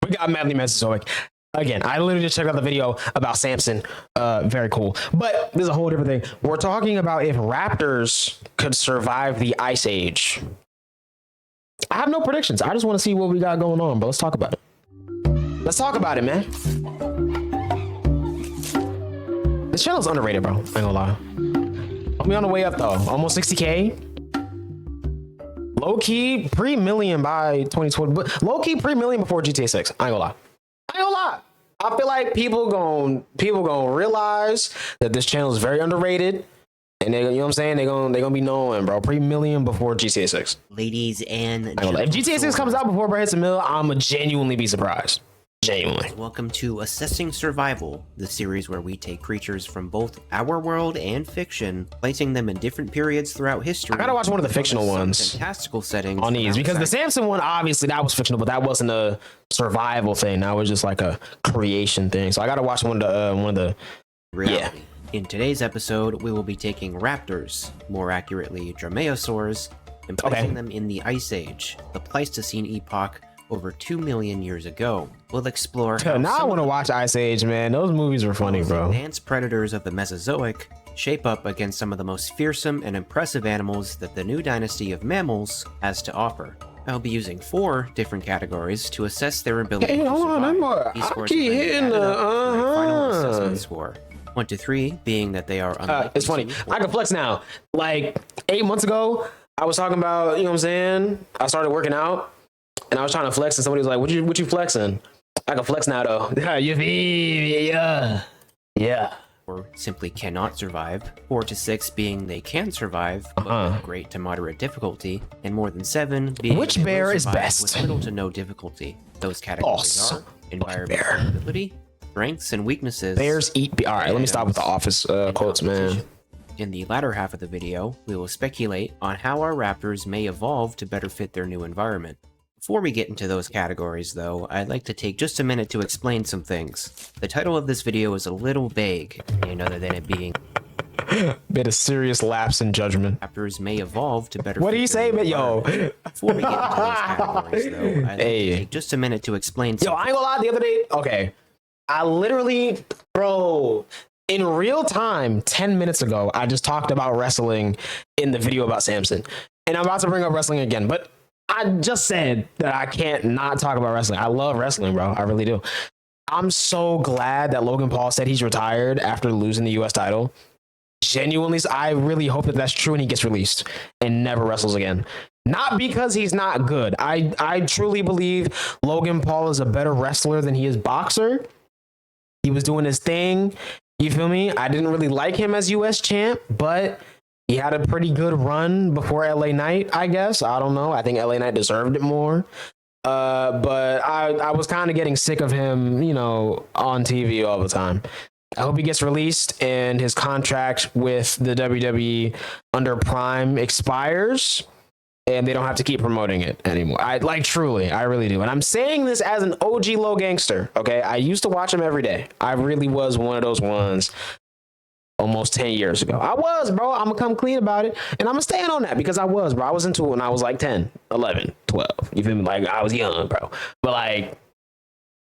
We got Madly Mesozoic. Again, I literally just checked out the video about Samson. Very cool. But this is a whole different thing. We're talking about if raptors could survive the Ice Age. I have no predictions. I just want to see what we got going on, but let's talk about it. Let's talk about it, man. This channel's underrated, bro. I ain't gonna lie. We on the way up though. Almost 60K. Low key pre-million by 2020, but low key pre-million before GTA 6. I ain't gonna lie. I ain't gonna lie. I feel like people gonna realize that this channel is very underrated, and they, you know what I'm saying, they gonna be knowing, bro. Pre-million before GTA 6. Ladies and gentlemen, if GTA 6 comes out before it hits a mill, I'ma genuinely be surprised. Genuinely. Welcome to Assessing Survival, the series where we take creatures from both our world and fiction, placing them in different periods throughout history. I gotta watch one of the fictional ones. Fantastical settings on these, because the Samson one, obviously that was fictional, but that wasn't a survival thing. That was just like a creation thing. So I gotta watch one of the reality. Yeah. In today's episode, we will be taking raptors, more accurately dromaeosaurs, and placing them in the Ice Age, the Pleistocene epoch, over 2 million years ago. We'll explore how now I want to watch Ice Age, man. Those movies were funny, bro. Advanced predators of the Mesozoic shape up against some of the most fearsome and impressive animals that the new dynasty of mammals has to offer. I'll be using 4 different categories to assess their ability to survive. These scores will then be added up for a final assessment score. 1 to 3 being that they are unlikely. It's funny. I can flex now. Like 8 months ago, I was talking about, you know what I'm saying? I started working out. And I was trying to flex, and somebody was like, "What you flexing?" I can flex now, though. Yeah. Or simply cannot survive. 4 to 6 being they can survive, but with great to moderate difficulty, and more than 7 being which bear is best with little to no difficulty. Those categories are environmental ability, strengths, and weaknesses. Bears eat. All right, let me stop with the office quotes, man. In the latter half of the video, we will speculate on how our raptors may evolve to better fit their new environment. Before we get into those categories, though, I'd like to take just a minute to explain some things. The title of this video is a little vague, and other than it being bit of serious lapse in judgment. Raptors may evolve to better. What do you say, but yo? Before we get into those categories, though, I'd like to take just a minute to explain. Yo, I ain't gonna lie. The other day, I literally, bro, in real time, 10 minutes ago, I just talked about wrestling in the video about Samson, and I'm about to bring up wrestling again, but I just said that I can't not talk about wrestling. I love wrestling, bro. I really do. I'm so glad that Logan Paul said he's retired after losing the US title. Genuinely, I really hope that that's true and he gets released and never wrestles again. Not because he's not good. I truly believe Logan Paul is a better wrestler than he is boxer. He was doing his thing. You feel me? I didn't really like him as US champ, but he had a pretty good run before LA Knight, I guess. I don't know. I think LA Knight deserved it more. But I was kind of getting sick of him, you know, on TV all the time. I hope he gets released and his contract with the WWE under Prime expires and they don't have to keep promoting it anymore. I really do. And I'm saying this as an OG Low Gangster, okay? I used to watch him every day. I really was one of those ones. Almost 10 years ago. I was, bro. I'm gonna come clean about it. And I'm gonna stand on that because I was, bro. I was into it when I was like 10, 11, 12. You feel me? Like, I was young, bro. But like,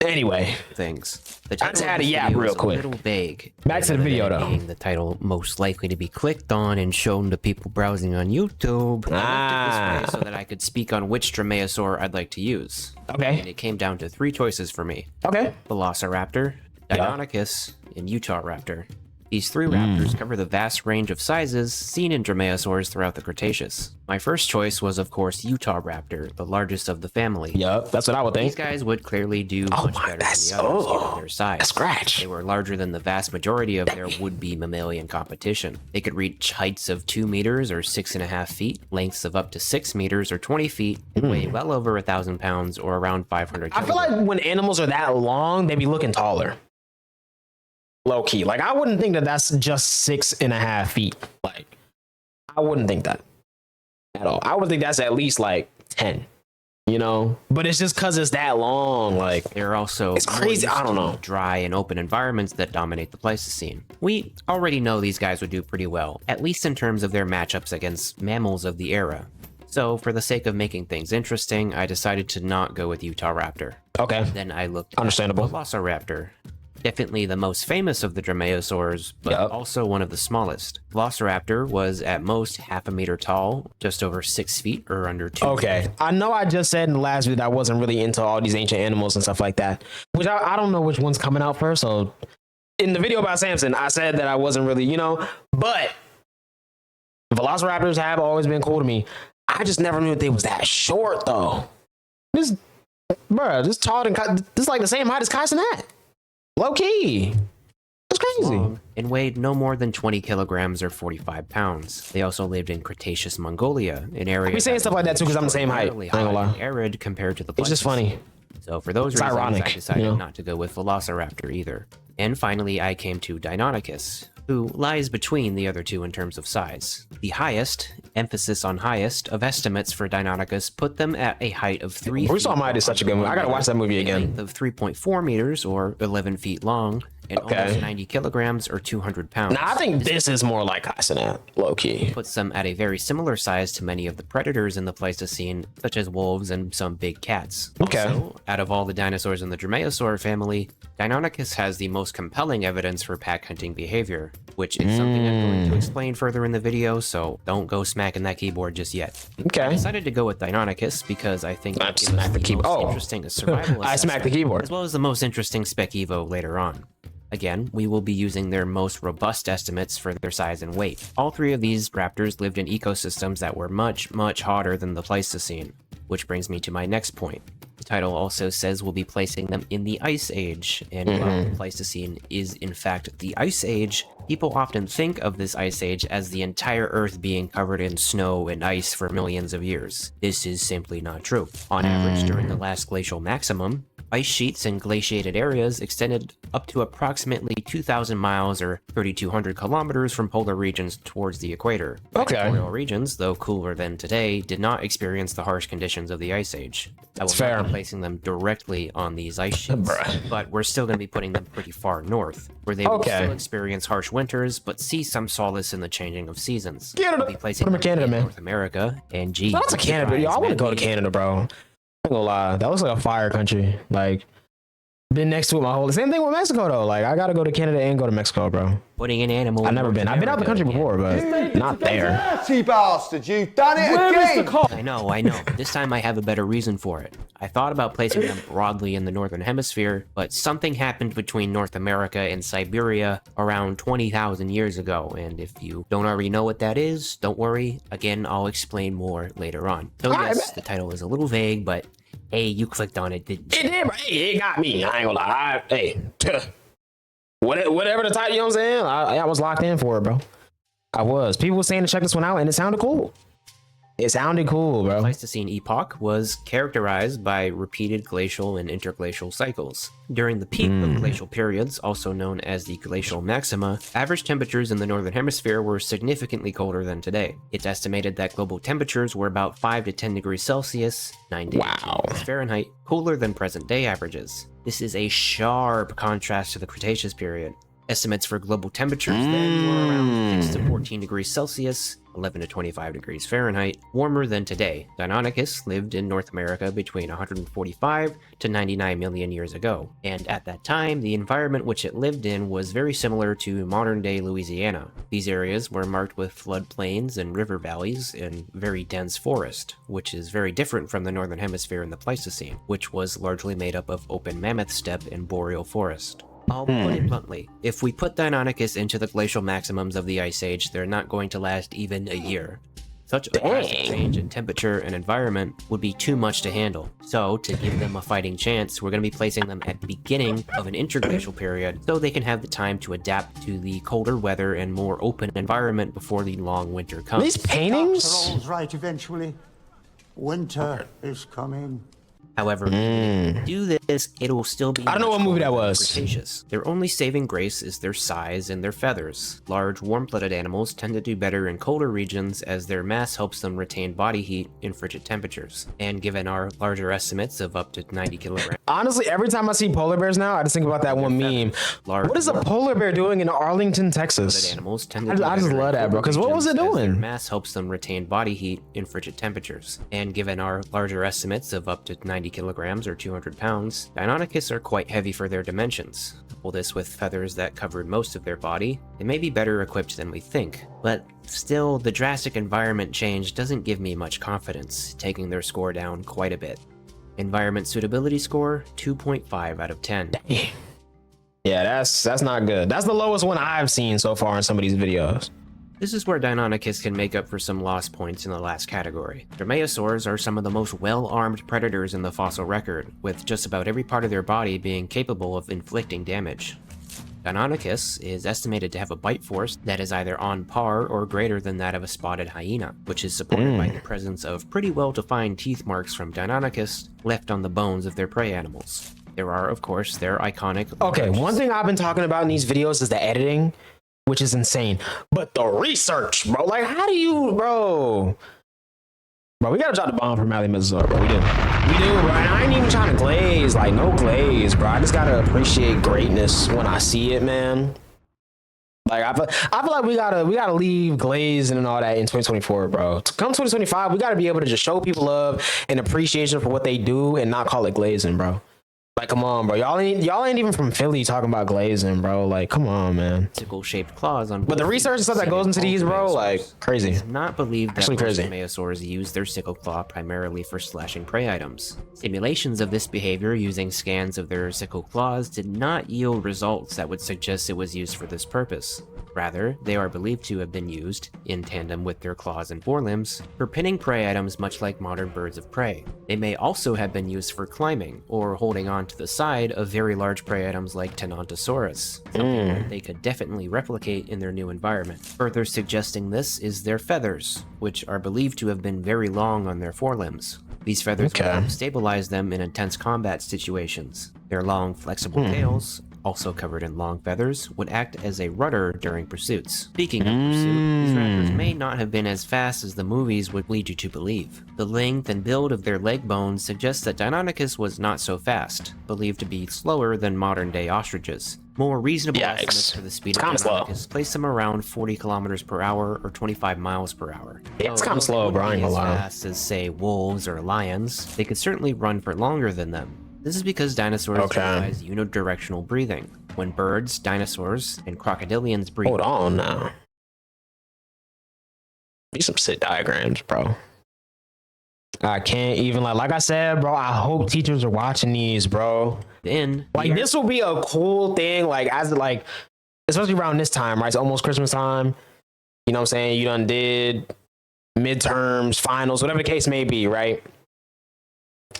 anyway. Things. I just had a yap real quick. A little vague. Back to the video, though. Being the title most likely to be clicked on and shown to people browsing on YouTube. I looked at this way so that I could speak on which dromaeosaur I'd like to use. Okay. And it came down to 3 choices for me. Okay. Velociraptor, Deinonychus, and Utahraptor. These 3 raptors cover the vast range of sizes seen in dromaeosaurs throughout the Cretaceous. My first choice was, of course, Utahraptor, the largest of the family. Yup, that's what I would think. These guys would clearly do much better than the others given their size. A scratch. They were larger than the vast majority of their would-be mammalian competition. They could reach heights of 2 meters or 6.5 feet, lengths of up to 6 meters or 20 feet, and weigh well over 1,000 pounds or around 500 kilograms. I feel like when animals are that long, they be looking taller. Low key. Like, I wouldn't think that that's just 6.5 feet. Like, I wouldn't think that at all. I would think that's at least like 10, you know? But it's just because it's that long. Like, they're also it's crazy. I don't know. Dry and open environments that dominate the Pleistocene. We already know these guys would do pretty well, at least in terms of their matchups against mammals of the era. So for the sake of making things interesting, I decided to not go with Utah Raptor. Okay. Then I looked Understandable. at Velociraptor. Definitely the most famous of the dromaeosaurs, but also one of the smallest. Velociraptor was at most half a meter tall, just over 6 feet or under 2 Okay. meters. I know I just said in the last video that I wasn't really into all these ancient animals and stuff like that, which I don't know which one's coming out first. So in the video about Samson, I said that I wasn't really, but Velociraptors have always been cool to me. I just never knew that they was that short though. This tall and this is like the same height as Kaisenat. Low key. That's crazy. Long and weighed no more than 20 kilograms or 45 pounds. They also lived in Cretaceous Mongolia, an area. We saying stuff like that too because I'm the same height. I ain't gonna lie. Arid compared to the. It's just funny. So for those reasons, ironic, I decided not to go with Velociraptor either. And finally, I came to Deinonychus, who lies between the other two in terms of size. The highest, emphasis on highest, of estimates for Deinonychus put them at a height of 3 feet. We saw Might is such a good movie. I gotta watch that movie again. Length of 3.4 meters or 11 feet long, and almost 90 kilograms or 200 pounds. Now I think this is more like Kaisenat, low key. Puts them at a very similar size to many of the predators in the Pleistocene, such as wolves and some big cats. Okay. Also, out of all the dinosaurs in the Dromaeosaur family, Deinonychus has the most compelling evidence for pack hunting behavior, which is something I'm going to explain further in the video, so don't go smacking that keyboard just yet. Okay. I decided to go with Deinonychus because I think it gives us the most interesting survival I smacked the keyboard. as well as the most interesting spec evo later on. Again, we will be using their most robust estimates for their size and weight. All three of these raptors lived in ecosystems that were much, much hotter than the Pleistocene, which brings me to my next point. The title also says we'll be placing them in the Ice Age, and while the Pleistocene is in fact the Ice Age, people often think of this Ice Age as the entire Earth being covered in snow and ice for millions of years. This is simply not true. On average, during the last glacial maximum, ice sheets in glaciated areas extended up to approximately 2,000 miles or 3,200 kilometers from polar regions towards the equator. Equatorial regions, though cooler than today, did not experience the harsh conditions of the Ice Age. I will not be placing them directly on these ice sheets, but we're still going to be putting them pretty far north, where they will still experience harsh winters, but see some solace in the changing of seasons. Canada. We'll be placing them in Canada, man. North America, and geez, that's a Canada. Yo, I want to go to Canada, bro. I'm gonna lie, that looks like a fire country. Like, been next to it my whole. Same thing with Mexico though. Like, I gotta go to Canada and go to Mexico, bro. Putting an animal. I've never been. I've been out the country before, but not there. Dirty bastard! You've done it again. I know. This time I have a better reason for it. I thought about placing them broadly in the northern hemisphere, but something happened between North America and Siberia around 20,000 years ago, and if you don't already know what that is, don't worry. Again, I'll explain more later on. So yes, the title is a little vague, but hey, you clicked on it, didn't you? It did, bro. Hey, it got me. I ain't gonna lie. Whatever the title, you know what I'm saying? I was locked in for it, bro. I was. People were saying to check this one out, and it sounded cool. It sounded cool, bro. The Pleistocene epoch was characterized by repeated glacial and interglacial cycles. During the peak of glacial periods, also known as the glacial maxima, average temperatures in the northern hemisphere were significantly colder than today. It's estimated that global temperatures were about 5 to 10 degrees Celsius, 9 to 18 degrees Fahrenheit, cooler than present-day averages. This is a sharp contrast to the Cretaceous period. Estimates for global temperatures then were around 6 to 14 degrees Celsius, 11 to 25 degrees Fahrenheit, warmer than today. Deinonychus lived in North America between 145 to 99 million years ago, and at that time, the environment which it lived in was very similar to modern-day Louisiana. These areas were marked with floodplains and river valleys and very dense forest, which is very different from the Northern Hemisphere in the Pleistocene, which was largely made up of open mammoth steppe and boreal forest. I'll put it bluntly, if we put Deinonychus into the glacial maximums of the Ice Age, they're not going to last even a year. Such a drastic change in temperature and environment would be too much to handle. So, to give them a fighting chance, we're going to be placing them at the beginning of an interglacial period, so they can have the time to adapt to the colder weather and more open environment before the long winter comes. These paintings? All's right eventually. Winter is coming. However, even if you do this, it will still be. I don't know what movie that was. Cretaceous. Their only saving grace is their size and their feathers. Large, warm-blooded animals tend to do better in colder regions as their mass helps them retain body heat in frigid temperatures. And given our larger estimates of up to 90 kilograms. Honestly, every time I see polar bears now, I just think about that one meme. What is a polar bear doing in Arlington, Texas? Animals tend to I just love that, bro. Because what was it their doing? mass helps them retain body heat in frigid temperatures. And given our larger estimates of up to 90 kilograms or 200 pounds, Deinonychus are quite heavy for their dimensions. Couple this with feathers that covered most of their body, they may be better equipped than we think. But still, the drastic environment change doesn't give me much confidence, taking their score down quite a bit. Environment suitability score, 2.5 out of 10. Yeah, that's not good. That's the lowest one I've seen so far in some of these videos. This is where Deinonychus can make up for some lost points in the last category. Dromaeosaurs are some of the most well-armed predators in the fossil record, with just about every part of their body being capable of inflicting damage. Deinonychus is estimated to have a bite force that is either on par or greater than that of a spotted hyena, which is supported by the presence of pretty well-defined teeth marks from Deinonychus left on the bones of their prey animals. There are, of course, their iconic... Okay, one thing I've been talking about in these videos is the editing, which is insane. But the research, bro, like, how do you, bro, we gotta drop the bomb from Mesozoic, bro. We do, bro. And I ain't even trying to glaze, like, no glaze, bro. I just gotta appreciate greatness when I see it, man. Like, I feel like we gotta leave glazing and all that in 2024, bro. To come 2025, we gotta be able to just show people love and appreciation for what they do and not call it glazing, bro. Like, come on, bro. Y'all ain't even from Philly talking about glazing, bro. Like, come on, man. Sickle-shaped claws on. But the research and stuff that goes into these, bro, like, crazy. It's not believed that Actually crazy. Dromaeosaurs use their sickle claw primarily for slashing prey items. Simulations of this behavior using scans of their sickle claws did not yield results that would suggest it was used for this purpose. Rather, they are believed to have been used, in tandem with their claws and forelimbs, for pinning prey items much like modern birds of prey. They may also have been used for climbing, or holding on to the side of very large prey items like Tenontosaurus, something that they could definitely replicate in their new environment. Further suggesting this is their feathers, which are believed to have been very long on their forelimbs. These feathers would help stabilize them in intense combat situations. Their long, flexible tails, also covered in long feathers, would act as a rudder during pursuits. Speaking of pursuit, these raptors may not have been as fast as the movies would lead you to believe. The length and build of their leg bones suggests that Deinonychus was not so fast, believed to be slower than modern-day ostriches. More reasonable estimates for the speed of Deinonychus place them around 40 kilometers per hour or 25 miles per hour. Yeah, it's kind of slow, bro. I ain't gonna lie. As fast as, say, wolves or lions, they could certainly run for longer than them. This is because dinosaurs utilize unidirectional breathing. When birds, dinosaurs, and crocodilians breathe... Hold on now. These some sick diagrams, bro. I can't even, like I said, bro, I hope teachers are watching these, bro. Like, this will be a cool thing, like, as, like, especially around this time, right? It's almost Christmas time. You know what I'm saying? You done did midterms, finals, whatever the case may be, right?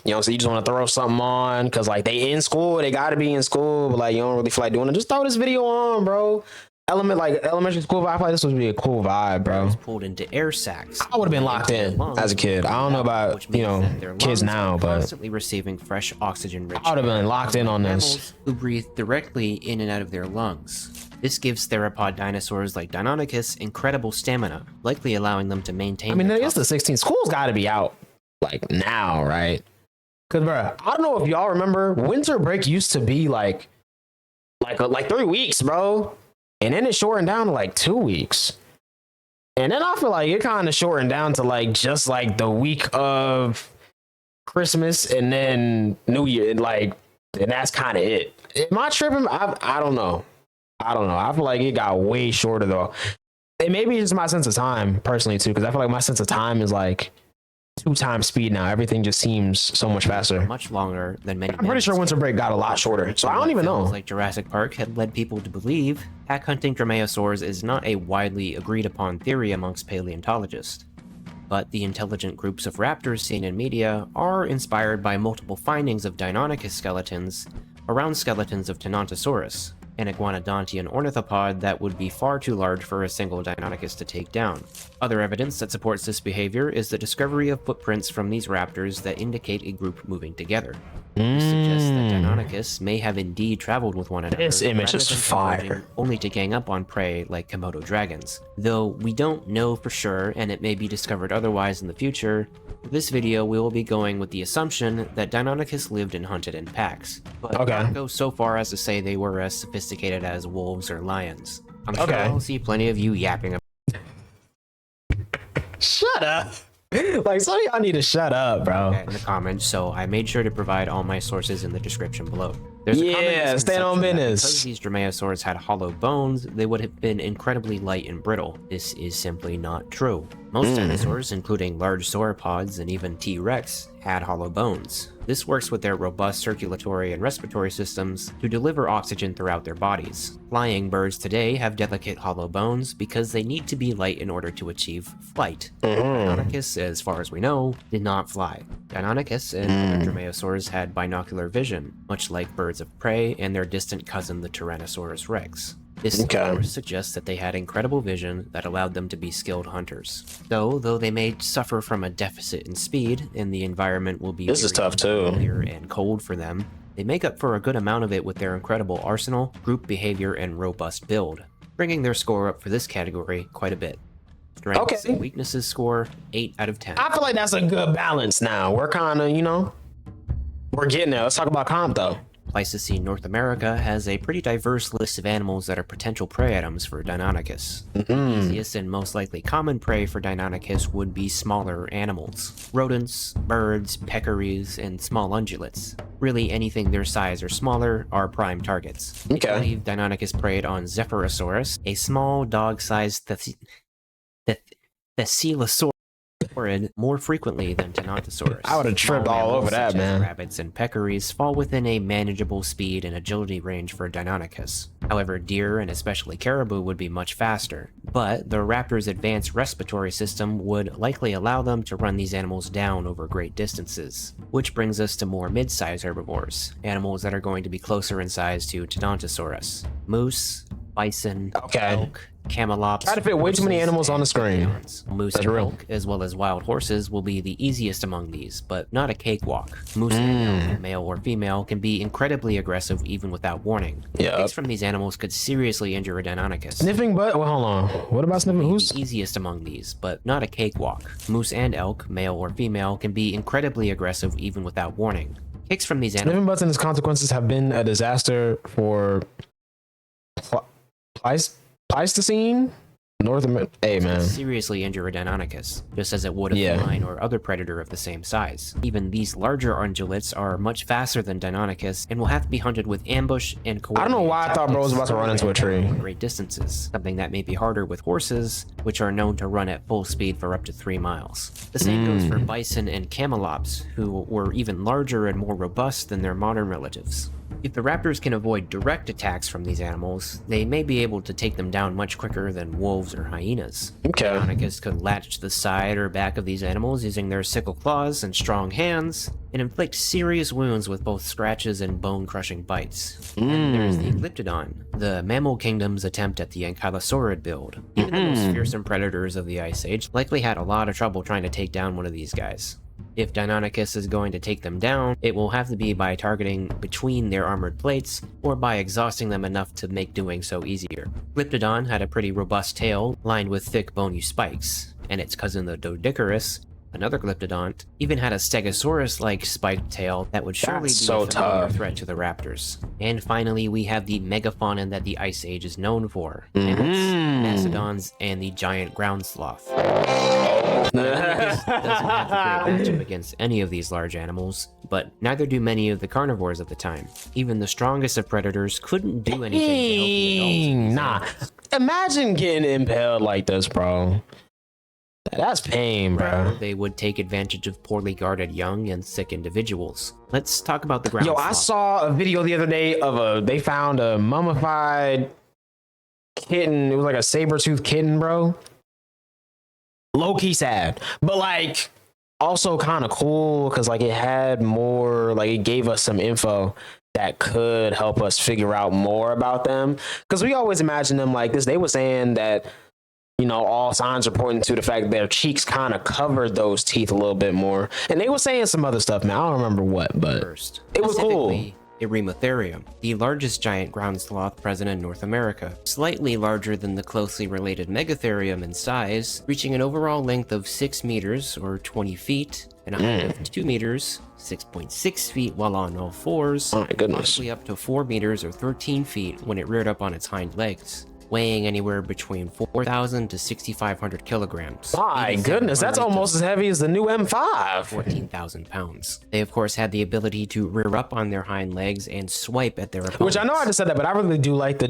You know, so you just want to throw something on because, like, they in school, they got to be in school, but, like, you don't really feel like doing it. Just throw this video on, bro. Elementary school vibe. I feel like this would be a cool vibe, bro. Pulled into air sacs. I would have been locked in as a kid. I don't know about, you know, kids now, but constantly receiving fresh oxygen-rich. I would have been locked in on this. Who breathe directly in and out of their lungs. This gives theropod dinosaurs like Deinonychus incredible stamina, likely allowing them to maintain. I mean, it's the 16th. School's got to be out, like, now, right? Because, bro, I don't know if y'all remember, winter break used to be like 3 weeks, bro. And then it shortened down to like 2 weeks. And then I feel like it kind of shortened down to like just like the week of Christmas and then New Year. And that's kind of it. Am I tripping? I don't know. I feel like it got way shorter though. And maybe it's just my sense of time personally too, because I feel like my sense of time is like 2 times speed now. Everything just seems so much faster. Much longer than many. I'm pretty sure winter break got a lot shorter, so I don't even know. Like Jurassic Park had led people to believe, pack hunting dromaeosaurs is not a widely agreed upon theory amongst paleontologists. But the intelligent groups of raptors seen in media are inspired by multiple findings of Deinonychus skeletons around skeletons of Tenontosaurus. an iguanodontian ornithopod that would be far too large for a single Deinonychus to take down. Other evidence that supports this behavior is the discovery of footprints from these raptors that indicate a group moving together. This suggests that Deinonychus may have indeed traveled with one another. This image rather is than fire. converging only to gang up on prey like Komodo dragons. Though we don't know for sure, and it may be discovered otherwise in the future, for this video we will be going with the assumption that Deinonychus lived and hunted in packs. But not go so far as to say they were as sophisticated as wolves or lions. I'm sure I'll see plenty of you yapping about. Shut up. Like, some of y'all need to shut up, bro. In the comments, so I made sure to provide all my sources in the description below. There's a common stand on misconception that business. Because these dromaeosaurs had hollow bones, they would have been incredibly light and brittle. This is simply not true. Most dinosaurs, including large sauropods and even T-Rex, had hollow bones. This works with their robust circulatory and respiratory systems to deliver oxygen throughout their bodies. Flying birds today have delicate hollow bones because they need to be light in order to achieve flight. Deinonychus, as far as we know, did not fly. Deinonychus and other dromaeosaurs had binocular vision, much like birds of prey and their distant cousin the Tyrannosaurus rex. This of course suggests that they had incredible vision that allowed them to be skilled hunters. Though they may suffer from a deficit in speed, and the environment will be clear and cold for them, they make up for a good amount of it with their incredible arsenal, group behavior, and robust build, bringing their score up for this category quite a bit. Strengths and weaknesses score 8 out of 10. I feel like that's a good balance now. We're kind of, we're getting there. Let's talk about comp, though. Pleistocene North America has a pretty diverse list of animals that are potential prey items for Deinonychus. The easiest and most likely common prey for Deinonychus would be smaller animals. Rodents, birds, peccaries, and small ungulates. Really anything their size or smaller are prime targets. I believe Deinonychus preyed on Zephyrosaurus, a small dog-sized Thescelosaurus, more frequently than Tenontosaurus. I would have tripped all over that, man. Rabbits and peccaries fall within a manageable speed and agility range for Deinonychus. However, deer and especially caribou would be much faster. But the raptor's advanced respiratory system would likely allow them to run these animals down over great distances. Which brings us to more mid-sized herbivores, animals that are going to be closer in size to Tenontosaurus. Moose, bison, elk, camelops. Try to fit way too many animals on the screen. Moose and elk, as well as wild horses, will be the easiest among these, but not a cakewalk. Moose and elk, male or female, can be incredibly aggressive even without warning. Kicks from these animals could seriously injure a Deinonychus. Sniffing butt? Well, hold on. What about sniffing? Who's the easiest among these, but not a cakewalk. Moose and elk, male or female, can be incredibly aggressive even without warning. Kicks from these animals. Sniffing butts and its consequences have been a disaster for Pleistocene North America. Hey, man. Seriously injure a Deinonychus, just as it would a feline or other predator of the same size. Even these larger ungulates are much faster than Deinonychus and will have to be hunted with ambush and coordinated. I don't know why I thought bro was about to run into a tree. Great distances, something that may be harder with horses, which are known to run at full speed for up to 3 miles. The same goes for bison and camelops, who were even larger and more robust than their modern relatives. If the raptors can avoid direct attacks from these animals, they may be able to take them down much quicker than wolves or hyenas. Deinonychus could latch to the side or back of these animals using their sickle claws and strong hands, and inflict serious wounds with both scratches and bone-crushing bites. And there's the Glyptodon, the mammal kingdom's attempt at the ankylosaurid build. Even the most fearsome predators of the Ice Age likely had a lot of trouble trying to take down one of these guys. If Deinonychus is going to take them down, it will have to be by targeting between their armored plates, or by exhausting them enough to make doing so easier. Glyptodon had a pretty robust tail, lined with thick bony spikes, and its cousin the Doedicurus, another Glyptodont, even had a Stegosaurus-like spiked tail that would surely be a familiar threat to the raptors. And finally, we have the megafaunon that the Ice Age is known for, mammoths, mastodons, and the giant ground sloth. Deinonychus doesn't have a great matchup against any of these large animals, but neither do many of the carnivores of the time. Even the strongest of predators couldn't do anything to help the adults. Imagine getting impaled like this, bro. That's pain, bro. They would take advantage of poorly guarded young and sick individuals. Let's talk about the ground sloth. I saw a video the other day of they found a mummified kitten. It was like a saber-toothed kitten, bro. Low-key sad, but like also kind of cool because like it had more, like it gave us some info that could help us figure out more about them. Because we always imagine them like this. They were saying that, all signs are pointing to the fact that their cheeks kind of covered those teeth a little bit more. And they were saying some other stuff, man. I don't remember what, but it was cool. Eremotherium, the largest giant ground sloth present in North America, slightly larger than the closely related Megatherium in size, reaching an overall length of 6 meters or 20 feet and a height of 2 meters, 6.6 feet while on all fours, oh my goodness, possibly up to 4 meters or 13 feet when it reared up on its hind legs, weighing anywhere between 4,000 to 6,500 kilograms. My goodness, that's almost as heavy as the new M5. 14,000 pounds. They, of course, had the ability to rear up on their hind legs and swipe at their opponents. Which I know I just said that, but I really do like the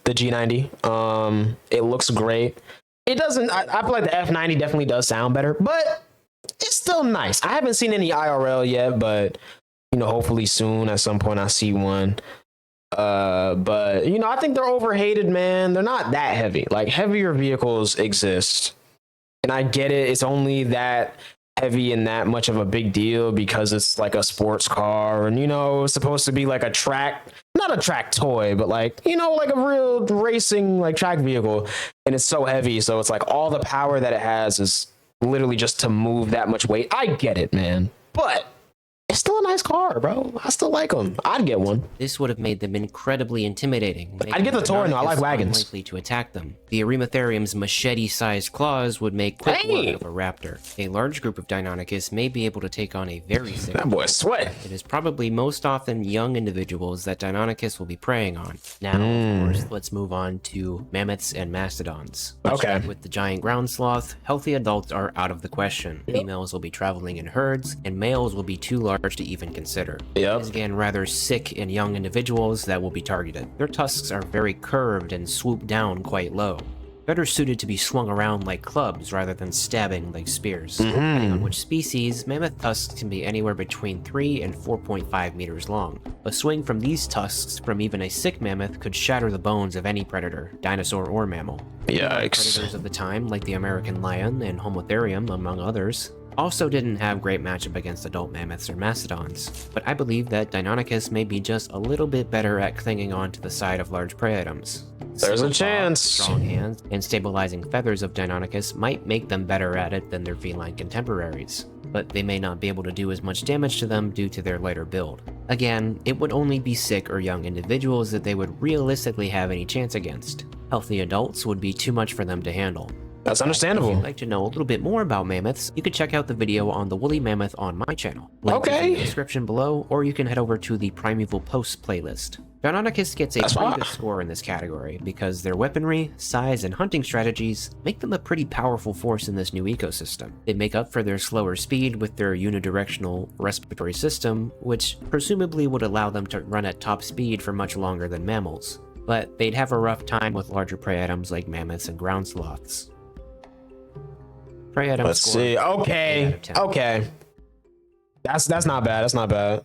G90. It looks great. It doesn't, I feel like the F90 definitely does sound better, but it's still nice. I haven't seen any IRL yet, but, hopefully soon at some point I see one. But I think they're overhated, man. They're not that heavy. Like, heavier vehicles exist, and I get it. It's only that heavy and that much of a big deal because it's like a sports car, and it's supposed to be like a track, not a track toy, but like like a real racing like track vehicle, and it's so heavy, so it's like all the power that it has is literally just to move that much weight. I get it, man, but it's still a nice car, bro. I still like them. I'd get one. This would have made them incredibly intimidating. I'd get the Touring, though. I like wagons. Unlikely to attack them. The Eremotherium's machete-sized claws would make quick work of a raptor. A large group of Deinonychus may be able to take on a very sick that boy sweat. It is probably most often young individuals that Deinonychus will be preying on. Now, of course, let's move on to mammoths and mastodons. Okay. With the giant ground sloth, healthy adults are out of the question. Females will be traveling in herds, and males will be too large to even consider. It is again rather sick and young individuals that will be targeted. Their tusks are very curved and swoop down quite low. Better suited to be swung around like clubs rather than stabbing like spears. Depending on which species, mammoth tusks can be anywhere between 3 and 4.5 meters long. A swing from these tusks from even a sick mammoth could shatter the bones of any predator, dinosaur or mammal. Yikes. Predators of the time, like the American lion and Homotherium, among others, also didn't have great matchup against adult mammoths or mastodons, but I believe that Deinonychus may be just a little bit better at clinging on to the side of large prey items. There's a chance. Strong hands and stabilizing feathers of Deinonychus might make them better at it than their feline contemporaries, but they may not be able to do as much damage to them due to their lighter build. Again, it would only be sick or young individuals that they would realistically have any chance against. Healthy adults would be too much for them to handle. That's understandable. If you'd like to know a little bit more about mammoths, you can check out the video on the woolly mammoth on my channel. Link is in the description below, or you can head over to the Primeval Posts playlist. Deinonychus gets a pretty good score in this category because their weaponry, size, and hunting strategies make them a pretty powerful force in this new ecosystem. They make up for their slower speed with their unidirectional respiratory system, which presumably would allow them to run at top speed for much longer than mammals. But they'd have a rough time with larger prey items like mammoths and ground sloths. Let's see. Okay. That's not bad. That's not bad.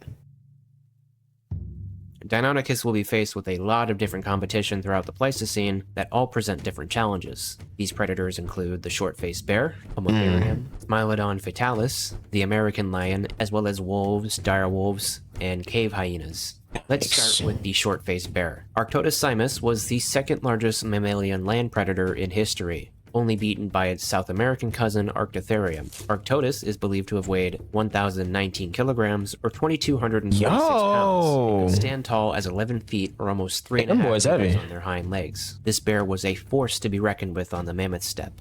Deinonychus will be faced with a lot of different competition throughout the Pleistocene that all present different challenges. These predators include the short-faced bear, Homotherium, Smilodon fatalis, the American lion, as well as wolves, direwolves, and cave hyenas. Let's start with the short-faced bear. Arctodus simus was the second largest mammalian land predator in history, only beaten by its South American cousin Arctotherium. Arctodus is believed to have weighed 1,019 kilograms or 2,246 pounds. It could stand tall as 11 feet or almost 3.5 meters on their hind legs. This bear was a force to be reckoned with on the mammoth steppe.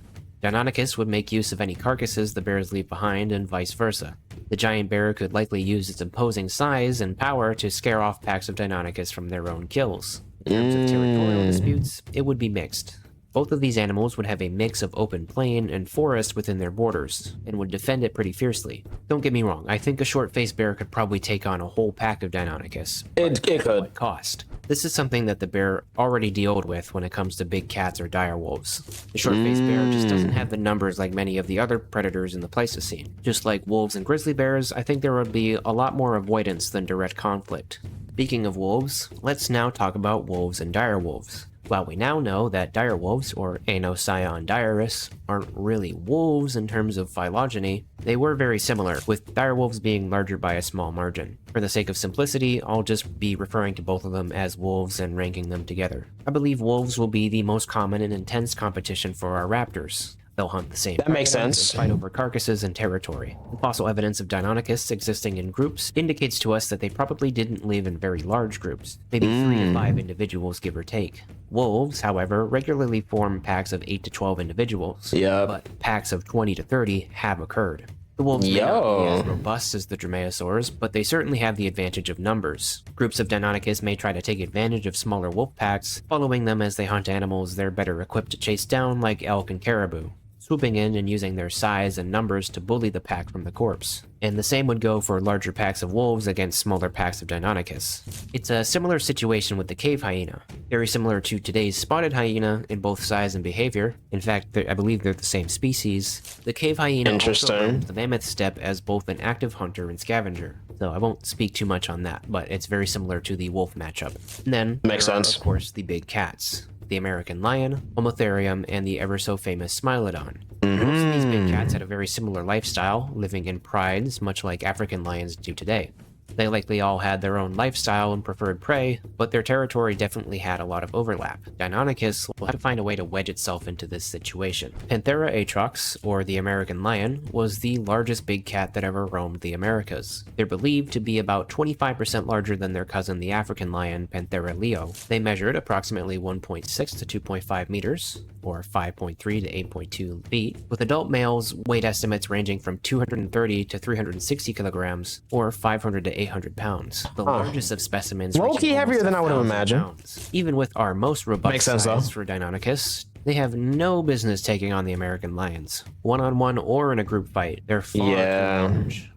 Deinonychus would make use of any carcasses the bears leave behind and vice versa. The giant bear could likely use its imposing size and power to scare off packs of Deinonychus from their own kills. In terms of territorial disputes, it would be mixed. Both of these animals would have a mix of open plain and forest within their borders, and would defend it pretty fiercely. Don't get me wrong, I think a short-faced bear could probably take on a whole pack of Deinonychus. It could. Cost. This is something that the bear already dealt with when it comes to big cats or direwolves. The short-faced bear just doesn't have the numbers like many of the other predators in the Pleistocene. Just like wolves and grizzly bears, I think there would be a lot more avoidance than direct conflict. Speaking of wolves, let's now talk about wolves and direwolves. While we now know that direwolves, or Anoscion aren't really wolves in terms of phylogeny, they were very similar, with direwolves being larger by a small margin. For the sake of simplicity, I'll just be referring to both of them as wolves and ranking them together. I believe wolves will be the most common and intense competition for our raptors. They'll hunt the same. That makes sense. And fight over carcasses and territory. The fossil evidence of Deinonychus existing in groups indicates to us that they probably didn't live in very large groups, maybe 3 to 5 individuals, give or take. Wolves, however, regularly form packs of 8 to 12 individuals, but packs of 20 to 30 have occurred. The wolves may not be as robust as the dromaeosaurs, but they certainly have the advantage of numbers. Groups of Deinonychus may try to take advantage of smaller wolf packs, following them as they hunt animals they're better equipped to chase down, like elk and caribou, swooping in and using their size and numbers to bully the pack from the corpse. And the same would go for larger packs of wolves against smaller packs of Deinonychus. It's a similar situation with the cave hyena, very similar to today's spotted hyena in both size and behavior. In fact, I believe they're the same species. The cave hyena also roams the mammoth steppe as both an active hunter and scavenger. So I won't speak too much on that, but it's very similar to the wolf matchup. And then, makes sense. Of course, the big cats. The American lion, Homotherium, and the ever so famous Smilodon. Most of these big cats had a very similar lifestyle, living in prides, much like African lions do today. They likely all had their own lifestyle and preferred prey, but their territory definitely had a lot of overlap. Deinonychus will have to find a way to wedge itself into this situation. Panthera atrox, or the American lion, was the largest big cat that ever roamed the Americas. They're believed to be about 25% larger than their cousin the African lion, Panthera leo. They measured approximately 1.6 to 2.5 meters, or 5.3 to 8.2 feet, with adult males weight estimates ranging from 230 to 360 kilograms, or 500 to 800 pounds. The largest of specimens low-key heavier than I would have imagined. Pounds. Even with our most robust size for Deinonychus, they have no business taking on the American lions. One-on-one or in a group fight, they're far too large.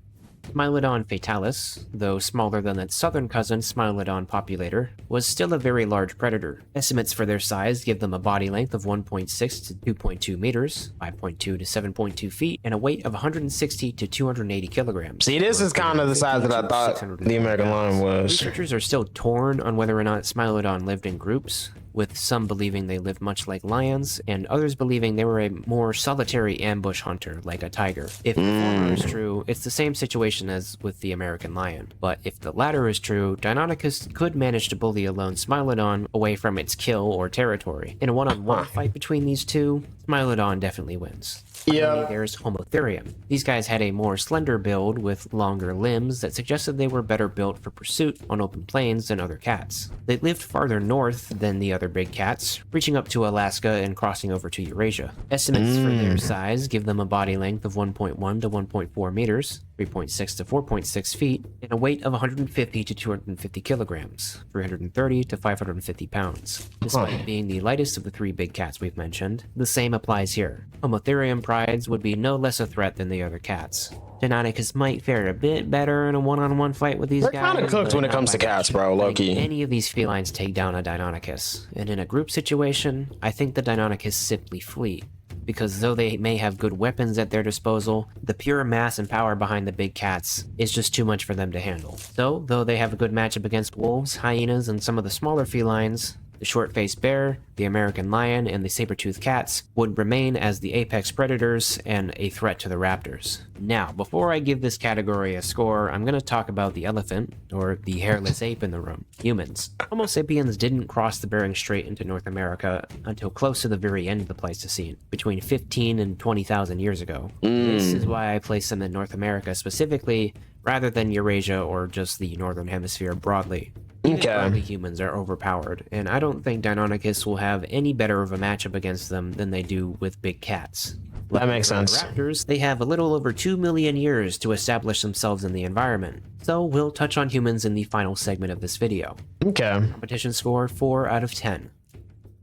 Smilodon fatalis, though smaller than its southern cousin Smilodon populator, was still a very large predator. Estimates for their size give them a body length of 1.6 to 2.2 meters, 5.2 to 7.2 feet, and a weight of 160 to 280 kilograms. See, this is kind of the size that I thought the American lion was. Researchers are still torn on whether or not Smilodon lived in groups, with some believing they lived much like lions, and others believing they were a more solitary ambush hunter, like a tiger. If the former is true, it's the same situation as with the American lion. But if the latter is true, Deinonychus could manage to bully a lone Smilodon away from its kill or territory. In a one-on-one fight between these two, Smilodon definitely wins. Finally, there's Homotherium. These guys had a more slender build with longer limbs that suggested they were better built for pursuit on open plains than other cats. They lived farther north than the other big cats, reaching up to Alaska and crossing over to Eurasia. Estimates for their size give them a body length of 1.1 to 1.4 meters, 3.6 to 4.6 feet, and a weight of 150 to 250 kilograms, 330 to 550 pounds. Despite being the lightest of the 3 big cats we've mentioned, the same applies here. Homotherium prides would be no less a threat than the other cats. Deinonychus might fare a bit better in a one-on-one fight with these guys. They're kind of cooked when it comes to cats, bro, low-key. Any of these felines take down a Deinonychus, and in a group situation, I think the Deinonychus simply flee. Because though they may have good weapons at their disposal, the pure mass and power behind the big cats is just too much for them to handle. So, though they have a good matchup against wolves, hyenas, and some of the smaller felines, the short-faced bear, the American lion, and the saber-toothed cats would remain as the apex predators and a threat to the raptors. Now, before I give this category a score, I'm going to talk about the elephant, or the hairless ape in the room, humans. Homo sapiens didn't cross the Bering Strait into North America until close to the very end of the Pleistocene, between 15 and 20,000 years ago. This is why I place them in North America specifically, rather than Eurasia or just the Northern Hemisphere broadly. Even early humans are overpowered, and I don't think Deinonychus will have any better of a matchup against them than they do with big cats. That makes sense. Raptors, they have a little over 2 million years to establish themselves in the environment, so we'll touch on humans in the final segment of this video. Competition score 4 out of 10.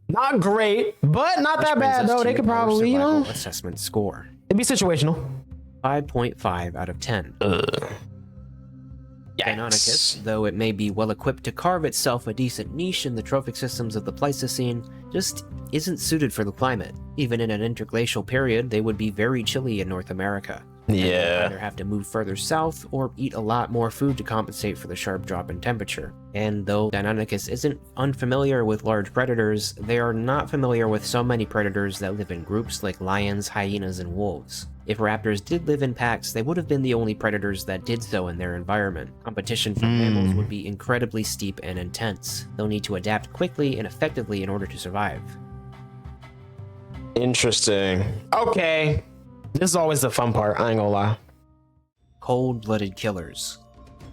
Not great, but not that bad though. They could probably, you know, assessment score. It'd be situational. 5.5 out of 10. Deinonychus, though it may be well equipped to carve itself a decent niche in the trophic systems of the Pleistocene, just isn't suited for the climate. Even in an interglacial period, they would be very chilly in North America. Yeah. Either have to move further south or eat a lot more food to compensate for the sharp drop in temperature. And though Deinonychus isn't unfamiliar with large predators, they are not familiar with so many predators that live in groups like lions, hyenas, and wolves. If raptors did live in packs, they would have been the only predators that did so in their environment. Competition from mammals would be incredibly steep and intense. They'll need to adapt quickly and effectively in order to survive. Interesting. Okay. This is always the fun part, I ain't gonna lie. Cold-blooded killers.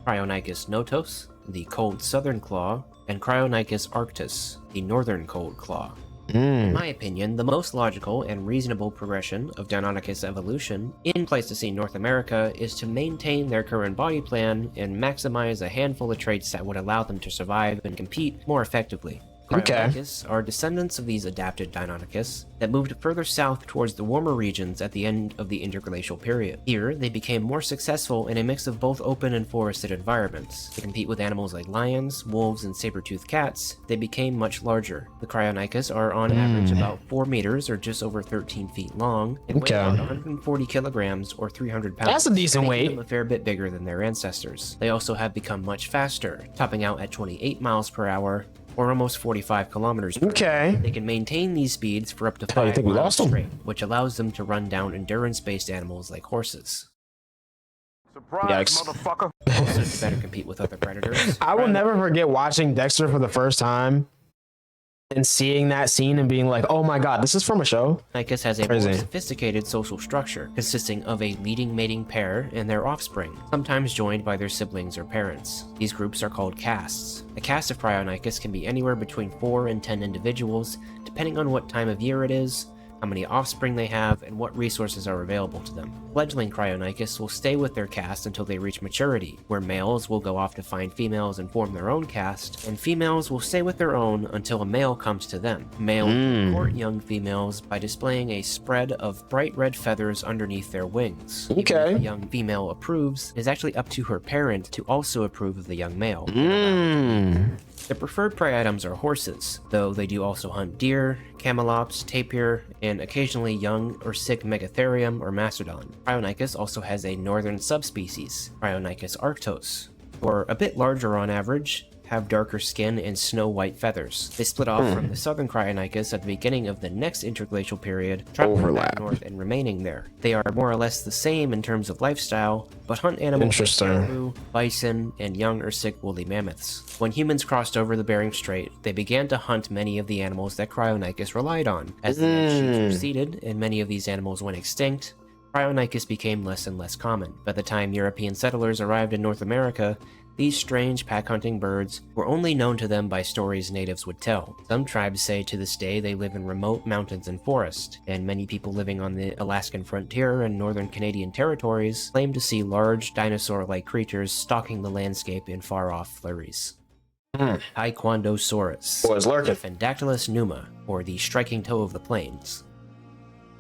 Cryonychus notos, the cold southern claw, and Cryonychus arctus, the northern cold claw. In my opinion, the most logical and reasonable progression of Deinonychus evolution in Pleistocene North America is to maintain their current body plan and maximize a handful of traits that would allow them to survive and compete more effectively. Cryonychus are descendants of these adapted Deinonychus that moved further south towards the warmer regions at the end of the interglacial period. Here, they became more successful in a mix of both open and forested environments. To compete with animals like lions, wolves, and saber-toothed cats, they became much larger. The Cryonychus are on average about 4 meters or just over 13 feet long, and weigh about 140 kilograms or 300 pounds. That's a decent weight. Them a fair bit bigger than their ancestors. They also have become much faster, topping out at 28 miles per hour, or almost 45 kilometers per hour. They can maintain these speeds for up to 5 miles straight, which allows them to run down endurance-based animals like horses. Surprise, motherfucker. Also, to better compete with other predators. I will never forget watching Dexter for the first time and seeing that scene and being like, oh my god, this is from a show? Deinonychus has a more sophisticated social structure, consisting of a leading mating pair and their offspring, sometimes joined by their siblings or parents. These groups are called castes. A caste of Cryonychus can be anywhere between 4 and 10 individuals, depending on what time of year it is, how many offspring they have, and what resources are available to them. Fledgling Cryonychus will stay with their caste until they reach maturity, where males will go off to find females and form their own caste, and females will stay with their own until a male comes to them. Males will court young females by displaying a spread of bright red feathers underneath their wings. Even if a young female approves, it is actually up to her parent to also approve of the young male. Their preferred prey items are horses, though they do also hunt deer, camelops, tapir, and occasionally young or sick megatherium or mastodon. Cryonychus also has a northern subspecies, Cryonychus arctos, or a bit larger on average, have darker skin and snow-white feathers. They split off from the southern Cryonychus at the beginning of the next interglacial period, traveling back north and remaining there. They are more or less the same in terms of lifestyle, but hunt animals like caribou, bison, and young or sick woolly mammoths. When humans crossed over the Bering Strait, they began to hunt many of the animals that Cryonychus relied on. As the sheep receded and many of these animals went extinct, Cryonychus became less and less common. By the time European settlers arrived in North America, these strange pack-hunting birds were only known to them by stories natives would tell. Some tribes say to this day they live in remote mountains and forests, and many people living on the Alaskan frontier and northern Canadian territories claim to see large dinosaur-like creatures stalking the landscape in far-off flurries. Taekwondosaurus, Phindactylus numa, or the striking toe of the plains.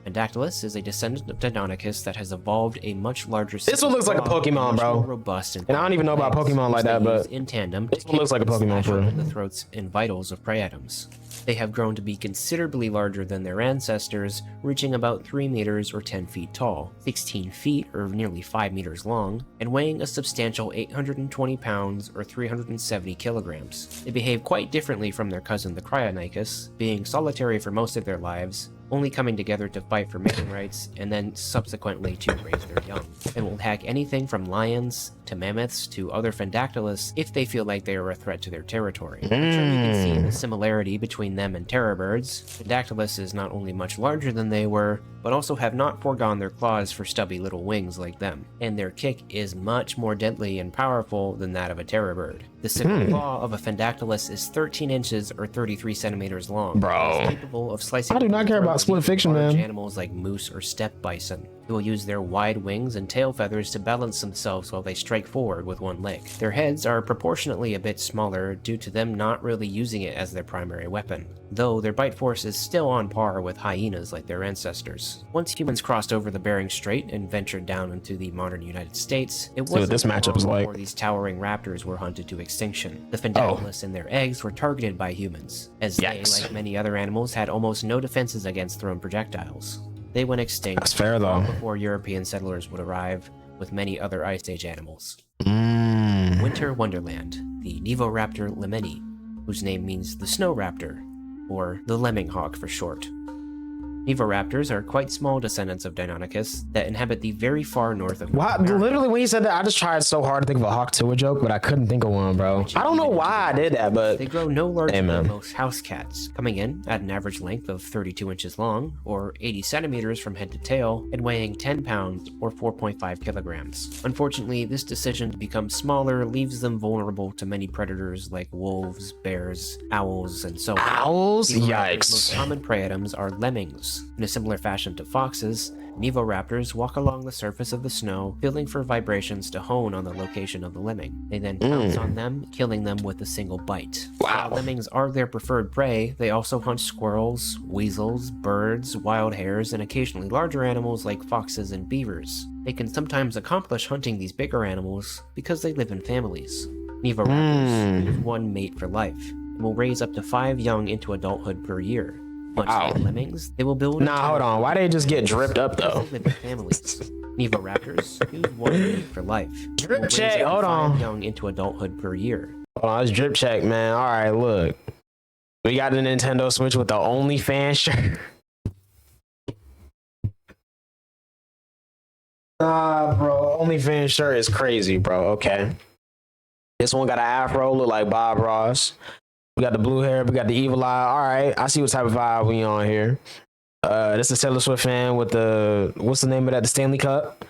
Phindactylus is a descendant of Deinonychus that has evolved a much larger. This one looks like a Pokemon, bro. Robust and I don't even know about Pokemon like that, but in tandem, this one looks like a Pokemon for the throats and vitals of prey items. They have grown to be considerably larger than their ancestors, reaching about 3 meters or 10 feet tall, 16 feet or nearly 5 meters long, and weighing a substantial 820 pounds or 370 kilograms. They behave quite differently from their cousin the Cryonychus, being solitary for most of their lives, only coming together to fight for mating rights, and then subsequently to raise their young, and will attack anything from lions to mammoths to other Phindactylus if they feel like they are a threat to their territory. I'm sure you can see the similarity between them and terror birds. Phindactylus is not only much larger than they were, but also have not foregone their claws for stubby little wings like them, and their kick is much more deadly and powerful than that of a terror bird. The sickle claw of a Phindactylus is 13 inches or 33 centimeters long. Bro, it's capable of slicing. I do not care about split fiction, man. Animals like moose or steppe bison. They will use their wide wings and tail feathers to balance themselves while they strike forward with one leg. Their heads are proportionately a bit smaller due to them not really using it as their primary weapon, though their bite force is still on par with hyenas like their ancestors. Once humans crossed over the Bering Strait and ventured down into the modern United States, it wasn't this matchup is like before these towering raptors were hunted to extinction. The Phindactylus and their eggs were targeted by humans, as they, like many other animals, had almost no defenses against thrown projectiles. they went extinct That's fair, though. long before European settlers would arrive with many other Ice Age animals. Mm. Winter Wonderland, the Nevoraptor lemeni, whose name means the snow raptor, or the lemming hawk for short. Nevoraptors are quite small descendants of Deinonychus that inhabit the very far north of North What? America. Literally, when you said that, I just tried so hard to think of a Hawk Tuah joke, but I couldn't think of one, bro. I don't know why I did that, but They grow no larger Hey, man. than most house cats, coming in at an average length of 32 inches long, or 80 centimeters from head to tail, and weighing 10 pounds or 4.5 kilograms. Unfortunately, this decision to become smaller leaves them vulnerable to many predators like wolves, bears, owls, and so on. owls? Nevoraptors' most Yikes. common prey items are lemmings. In a similar fashion to foxes, Nevoraptors walk along the surface of the snow, feeling for vibrations to hone on the location of the lemming. They then pounce on them, killing them with a single bite. Wow. While lemmings are their preferred prey, they also hunt squirrels, weasels, birds, wild hares, and occasionally larger animals like foxes and beavers. They can sometimes accomplish hunting these bigger animals because they live in families. Nevoraptors use one mate for life and will raise up to 5 young into adulthood per year. Much like lemmings, they will build. Nah, hold on. Why they just get dripped up though? They live in families. Nevoraptors use one mate for life. Drip Will raise check, up to hold 5 on. young into adulthood per year. Hold on, let's drip check, man. All right, look. We got the Nintendo Switch with the OnlyFans shirt. Nah, bro. OnlyFans shirt is crazy, bro. Okay. This one got an afro, look like Bob Ross. We got the blue hair, we got the evil eye. All right, I see what type of vibe we on here. This is Taylor Swift fan with the, what's the name of that? The Stanley Cup.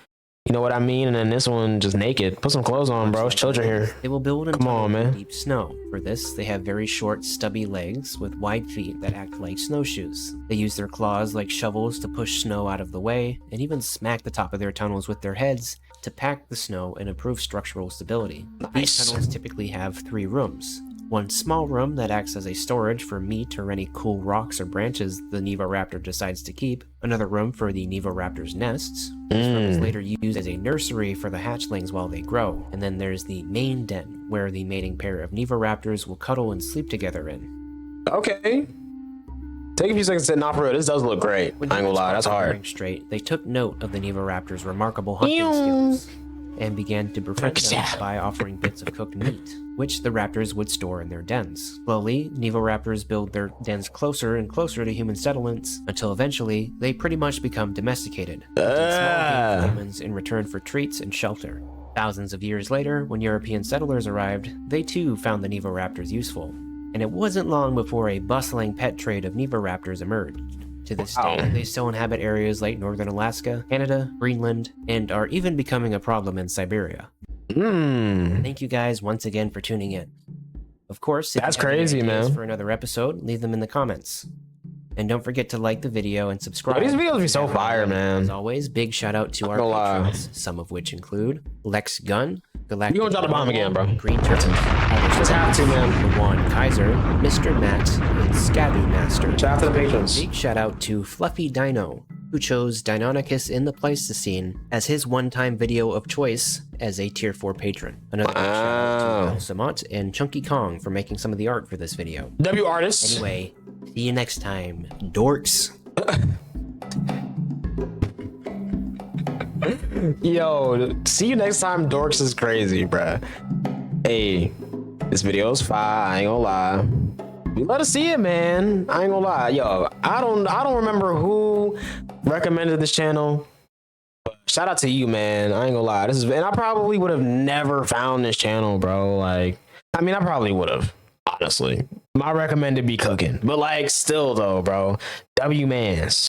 You know what I mean? And then this one just naked. Put some clothes on, bro. It's children here. They will build in Come on, man. deep snow. For this, they have very short, stubby legs with wide feet that act like snowshoes. They use their claws like shovels to push snow out of the way, and even smack the top of their tunnels with their heads to pack the snow and improve structural stability. These Nice. tunnels typically have 3 rooms. One small room that acts as a storage for meat or any cool rocks or branches the Nevoraptor decides to keep. Another room for the Nevoraptor's nests. This room is later used as a nursery for the hatchlings while they grow. And then there's the main den, where the mating pair of Nevoraptors will cuddle and sleep together in. Okay. Take a few seconds to say, nah, for real, this does look great. I ain't gonna lie, that's hard. Going straight, they took note of the Nevoraptor's remarkable hunting skills and began to befriend them by offering bits of cooked meat, which the raptors would store in their dens. Slowly, Nevoraptors build their dens closer and closer to human settlements until eventually they pretty much become domesticated, hunting small game for humans in return for treats and shelter. Thousands of years later, when European settlers arrived, they too found the Nevoraptors useful, and it wasn't long before a bustling pet trade of Nevoraptors emerged. To this day, they still inhabit areas like northern Alaska, Canada, Greenland, and are even becoming a problem in Siberia. Thank you guys once again for tuning in. Of course, if That's you have any crazy, ideas man. for another episode, leave them in the comments. And don't forget to like the video and subscribe. These videos if be you so haven't fire, already. man. As always, big shout out to our gonna lie. patrons, some of which include Lex Gunn, Galactic, You gonna drop the bomb again, bro. Green Turtle, Just have to, man. Juan Kaiser, Mr. Matt, and Scabby Master. Shout out to the patrons. Big shout out to Fluffy Dino, who chose Deinonychus in the Pleistocene as his one-time video of choice as a Tier 4 patron. Another big shout out to El Samot and Chunky Kong for making some of the art for this video. W artists. Anyway, see you next time, dorks. Yo, see you next time. Dorks is crazy, bruh. Hey, this video's fire. I ain't gonna lie. You let us see it, man. I ain't gonna lie. Yo, I don't remember who recommended this channel. But shout out to you, man. I ain't gonna lie. And I probably would have never found this channel, bro. Like, I mean, I probably would have, honestly. My recommended be cooking, but like, still though, bro. W mans.